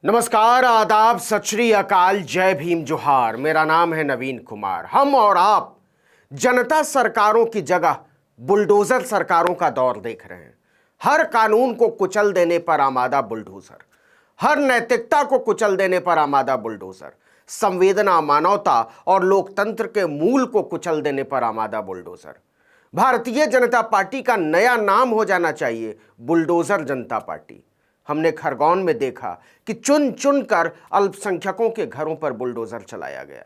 नमस्कार, आदाब, सत श्री अकाल, जय भीम, जोहार। मेरा नाम है नवीन कुमार। हम और आप जनता सरकारों की जगह बुलडोजर सरकारों का दौर देख रहे हैं। हर कानून को कुचल देने पर आमादा बुलडोजर, हर नैतिकता को कुचल देने पर आमादा बुलडोजर, संवेदना, मानवता और लोकतंत्र के मूल को कुचल देने पर आमादा बुलडोजर। भारतीय जनता पार्टी का नया नाम हो जाना चाहिए बुलडोजर जनता पार्टी। हमने खरगोन में देखा कि चुन चुन कर अल्पसंख्यकों के घरों पर बुलडोजर चलाया गया।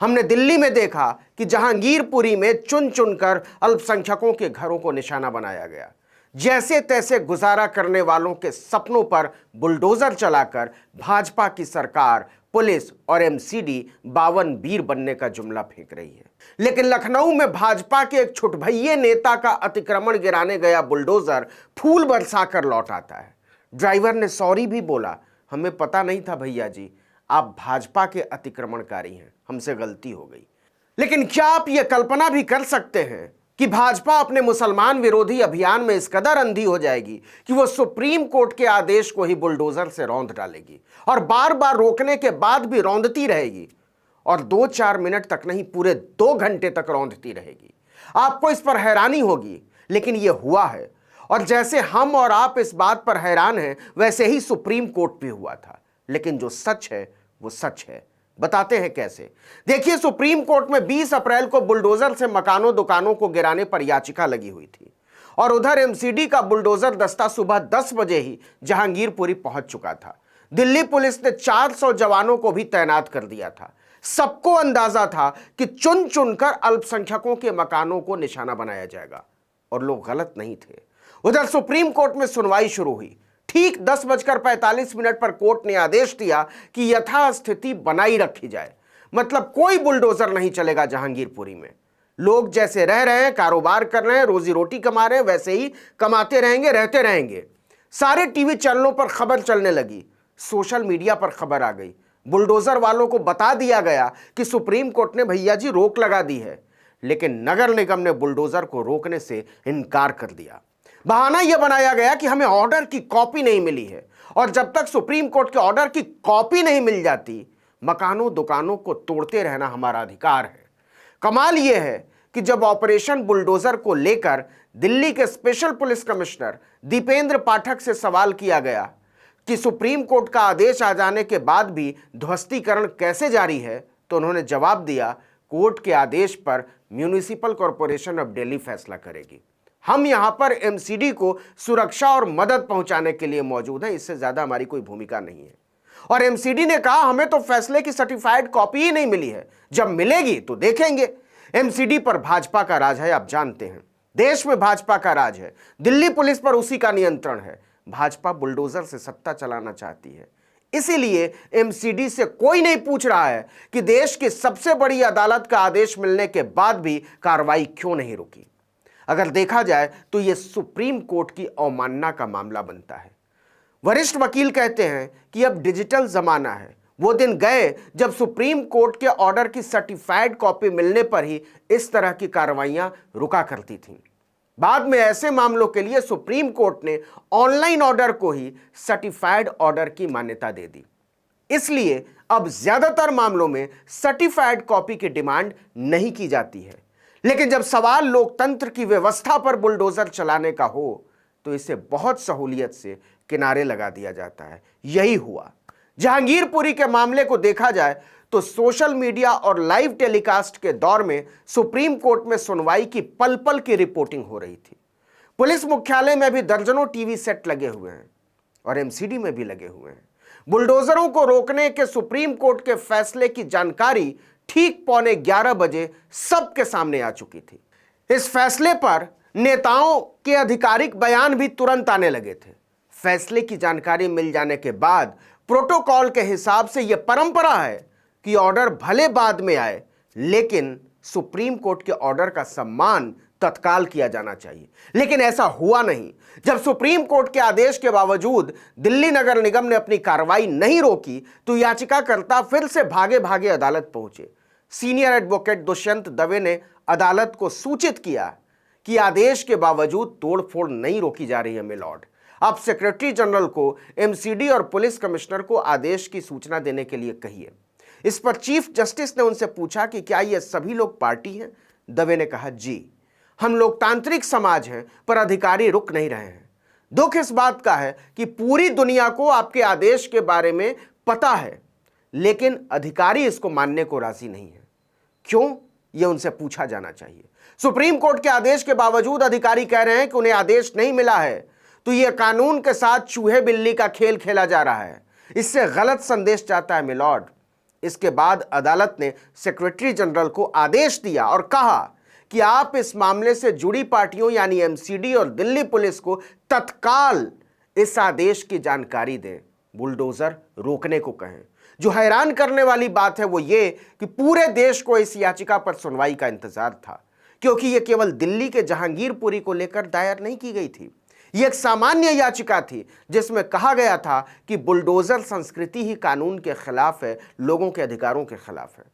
हमने दिल्ली में देखा कि जहांगीरपुरी में चुन चुन कर अल्पसंख्यकों के घरों को निशाना बनाया गया। जैसे तैसे गुजारा करने वालों के सपनों पर बुलडोजर चलाकर भाजपा की सरकार, पुलिस और एमसीडी 52 वीर बनने का जुमला फेंक रही है। लेकिन लखनऊ में भाजपा के एक छुटभइये नेता का अतिक्रमण गिराने गया बुलडोजर फूल बरसाकर लौट आता है। ड्राइवर ने सॉरी भी बोला, हमें पता नहीं था भैया जी, आप भाजपा के अतिक्रमणकारी हैं, हमसे गलती हो गई। लेकिन क्या आप यह कल्पना भी कर सकते हैं कि भाजपा अपने मुसलमान विरोधी अभियान में इस कदर अंधी हो जाएगी कि वो सुप्रीम कोर्ट के आदेश को ही बुलडोजर से रौंद डालेगी और बार बार रोकने के बाद भी रौंदती रहेगी, और 2-4 मिनट तक नहीं, पूरे 2 घंटे तक रौंदती रहेगी। आपको इस पर हैरानी होगी, लेकिन यह हुआ है। और जैसे हम और आप इस बात पर हैरान हैं, वैसे ही सुप्रीम कोर्ट भी हुआ था। लेकिन जो सच है वो सच है। बताते हैं कैसे। देखिए, सुप्रीम कोर्ट में 20 अप्रैल को बुलडोजर से मकानों दुकानों को गिराने पर याचिका लगी हुई थी, और उधर एमसीडी का बुलडोजर दस्ता सुबह 10 बजे ही जहांगीरपुरी पहुंच चुका था। दिल्ली पुलिस ने 400 जवानों को भी तैनात कर दिया था। सबको अंदाजा था कि चुन चुनकर अल्पसंख्यकों के मकानों को निशाना बनाया जाएगा, और लोग गलत नहीं थे। उधर सुप्रीम कोर्ट में सुनवाई शुरू हुई। ठीक 10:45 पर कोर्ट ने आदेश दिया कि यथास्थिति बनाई रखी जाए, मतलब कोई बुलडोजर नहीं चलेगा जहांगीरपुरी में। लोग जैसे रह रहे हैं, कारोबार कर रहे हैं, रोजी रोटी कमा रहे हैं, वैसे ही कमाते रहेंगे, रहते रहेंगे। सारे टीवी चैनलों पर खबर चलने लगी, सोशल मीडिया पर खबर आ गई। बुलडोजर वालों को बता दिया गया कि सुप्रीम कोर्ट ने भैया जी रोक लगा दी है, लेकिन नगर निगम ने बुलडोजर को रोकने से इनकार कर दिया। बहाना यह बनाया गया कि हमें ऑर्डर की कॉपी नहीं मिली है, और जब तक सुप्रीम कोर्ट के ऑर्डर की कॉपी नहीं मिल जाती, मकानों दुकानों को तोड़ते रहना हमारा अधिकार है। कमाल यह है कि जब ऑपरेशन बुलडोजर को लेकर दिल्ली के स्पेशल पुलिस कमिश्नर दीपेंद्र पाठक से सवाल किया गया कि सुप्रीम कोर्ट का आदेश आ जाने के बाद भी ध्वस्तीकरण कैसे जारी है, तो उन्होंने जवाब दिया, कोर्ट के आदेश पर म्यूनिसिपल कॉरपोरेशन ऑफ दिल्ली फैसला करेगी। हम यहां पर एमसीडी को सुरक्षा और मदद पहुंचाने के लिए मौजूद हैं, इससे ज्यादा हमारी कोई भूमिका नहीं है। और एमसीडी ने कहा, हमें तो फैसले की सर्टिफाइड कॉपी ही नहीं मिली है, जब मिलेगी तो देखेंगे। एमसीडी पर भाजपा का राज है, आप जानते हैं। देश में भाजपा का राज है, दिल्ली पुलिस पर उसी का नियंत्रण है। भाजपा बुलडोजर से सत्ता चलाना चाहती है, इसीलिए एमसीडी से कोई नहीं पूछ रहा है कि देश की सबसे बड़ी अदालत का आदेश मिलने के बाद भी कार्रवाई क्यों नहीं रुकी। अगर देखा जाए तो यह सुप्रीम कोर्ट की अवमानना का मामला बनता है। वरिष्ठ वकील कहते हैं कि अब डिजिटल जमाना है। वो दिन गए जब सुप्रीम कोर्ट के ऑर्डर की सर्टिफाइड कॉपी मिलने पर ही इस तरह की कार्रवाइयां रुका करती थीं। बाद में ऐसे मामलों के लिए सुप्रीम कोर्ट ने ऑनलाइन ऑर्डर को ही सर्टिफाइड ऑर्डर की मान्यता दे दी। इसलिए अब ज्यादातर मामलों में सर्टिफाइड कॉपी की डिमांड नहीं की जाती है। लेकिन जब सवाल लोकतंत्र की व्यवस्था पर बुलडोजर चलाने का हो, तो इसे बहुत सहूलियत से किनारे लगा दिया जाता है। यही हुआ। जहांगीरपुरी के मामले को देखा जाए तो सोशल मीडिया और लाइव टेलीकास्ट के दौर में सुप्रीम कोर्ट में सुनवाई की पल पल की रिपोर्टिंग हो रही थी। पुलिस मुख्यालय में भी दर्जनों टीवी सेट लगे हुए हैं, और एमसीडी में भी लगे हुए हैं। बुलडोजरों को रोकने के सुप्रीम कोर्ट के फैसले की जानकारी ठीक 11:15 बजे सबके सामने आ चुकी थी। इस फैसले पर नेताओं के आधिकारिक बयान भी तुरंत आने लगे थे। फैसले की जानकारी मिल जाने के बाद प्रोटोकॉल के हिसाब से यह परंपरा है कि ऑर्डर भले बाद में आए, लेकिन सुप्रीम कोर्ट के ऑर्डर का सम्मान तत्काल किया जाना चाहिए। लेकिन ऐसा हुआ नहीं। जब सुप्रीम कोर्ट के आदेश के बावजूद दिल्ली नगर निगम ने अपनी कार्रवाई नहीं रोकी, तो याचिकाकर्ता फिर से भागे भागे अदालत पहुंचे। सीनियर एडवोकेट दुष्यंत दवे ने अदालत को सूचित किया कि आदेश के बावजूद तोड़फोड़ नहीं रोकी जा रही है मिलॉर्ड। आप सेक्रेटरी जनरल को, एमसीडी और पुलिस कमिश्नर को आदेश की सूचना देने के लिए कहिए। इस पर चीफ जस्टिस ने उनसे पूछा कि क्या ये सभी लोग पार्टी हैं? दवे ने कहा, जी, हम लोकतांत्रिक समाज हैं, पर अधिकारी रुक नहीं रहे हैं। दुख इस बात का है कि पूरी दुनिया को आपके आदेश के बारे में पता है, लेकिन अधिकारी इसको मानने को राजी नहीं है। क्यों? यह उनसे पूछा जाना चाहिए। सुप्रीम कोर्ट के आदेश के बावजूद अधिकारी कह रहे हैं कि उन्हें आदेश नहीं मिला है, तो यह कानून के साथ चूहे बिल्ली का खेल खेला जा रहा है। इससे गलत संदेश जाता है मिलॉर्ड। इसके बाद अदालत ने सेक्रेटरी जनरल को आदेश दिया और कहा कि आप इस मामले से जुड़ी पार्टियों यानी एमसीडी और दिल्ली पुलिस को तत्काल इस आदेश की जानकारी दें, बुलडोजर रोकने को कहें। जो हैरान करने वाली बात है वो ये कि पूरे देश को इस याचिका पर सुनवाई का इंतजार था, क्योंकि यह केवल दिल्ली के जहांगीरपुरी को लेकर दायर नहीं की गई थी। यह एक सामान्य याचिका थी जिसमें कहा गया था कि बुलडोजर संस्कृति ही कानून के खिलाफ है, लोगों के अधिकारों के खिलाफ है।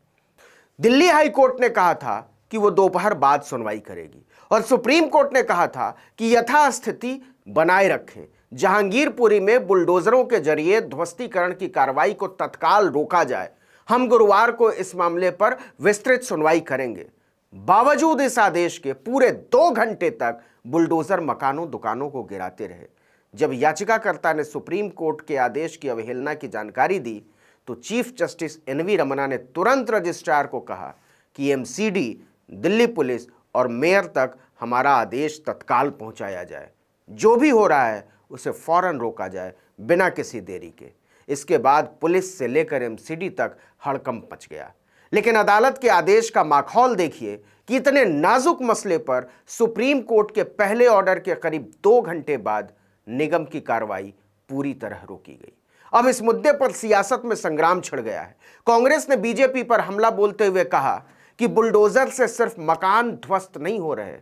दिल्ली हाई कोर्ट ने कहा था कि वो दोपहर बाद सुनवाई करेगी और सुप्रीम कोर्ट ने कहा था कि यथास्थिति बनाए रखें। जहांगीरपुरी में बुलडोजरों के जरिए ध्वस्तीकरण की कार्रवाई को तत्काल रोका जाए। हम गुरुवार को इस मामले पर विस्तृत सुनवाई करेंगे। बावजूद इस आदेश के पूरे 2 घंटे तक बुलडोजर मकानों दुकानों को गिराते रहे। जब याचिकाकर्ता ने सुप्रीम कोर्ट के आदेश की अवहेलना की जानकारी दी तो चीफ जस्टिस एनवी रमन्ना ने तुरंत रजिस्ट्रार को कहा कि एमसीडी, दिल्ली पुलिस और मेयर तक हमारा आदेश तत्काल पहुंचाया जाए। जो भी हो रहा है उसे फौरन रोका जाए बिना किसी देरी के। इसके बाद पुलिस से लेकर एमसीडी तक हड़कंप मच गया। लेकिन अदालत के आदेश का माहौल देखिए कि इतने नाजुक मसले पर सुप्रीम कोर्ट के पहले ऑर्डर के करीब 2 घंटे बाद निगम की कार्रवाई पूरी तरह रोकी गई। अब इस मुद्दे पर सियासत में संग्राम छिड़ गया है। कांग्रेस ने बीजेपी पर हमला बोलते हुए कहा कि बुलडोजर से सिर्फ मकान ध्वस्त नहीं हो रहे,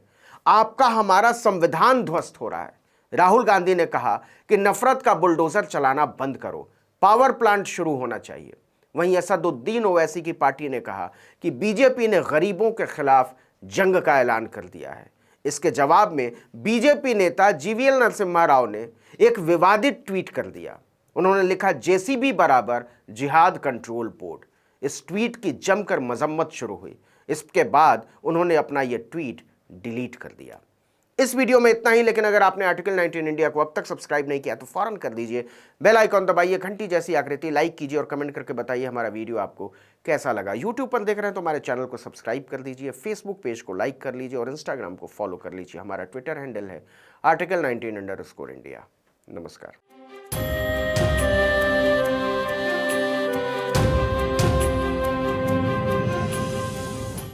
आपका हमारा संविधान ध्वस्त हो रहा है। राहुल गांधी ने कहा कि नफरत का बुलडोजर चलाना बंद करो, पावर प्लांट शुरू होना चाहिए। वहीं असदुद्दीन ओवैसी की पार्टी ने कहा कि बीजेपी ने गरीबों के खिलाफ जंग का ऐलान कर दिया है। इसके जवाब में बीजेपी नेता जीवीएल नरसिम्हा राव ने एक विवादित ट्वीट कर दिया। उन्होंने लिखा, जेसीबी बराबर जिहाद कंट्रोल बोर्ड। इस ट्वीट की जमकर मजम्मत शुरू हुई। इसके बाद उन्होंने अपना यह ट्वीट डिलीट कर दिया। इस वीडियो में इतना ही, लेकिन अगर आपने आर्टिकल 19 इंडिया को अब तक सब्सक्राइब नहीं किया तो फौरन कर दीजिए। बेल आइकॉन दबाइए, घंटी जैसी आकृति, लाइक कीजिए और कमेंट करके बताइए हमारा वीडियो आपको कैसा लगा। यूट्यूब पर देख रहे हैं तो हमारे चैनल को सब्सक्राइब कर दीजिए, फेसबुक पेज को लाइक कर लीजिए और इंस्टाग्राम को फॉलो कर लीजिए। हमारा ट्विटर हैंडल है article19_India। नमस्कार।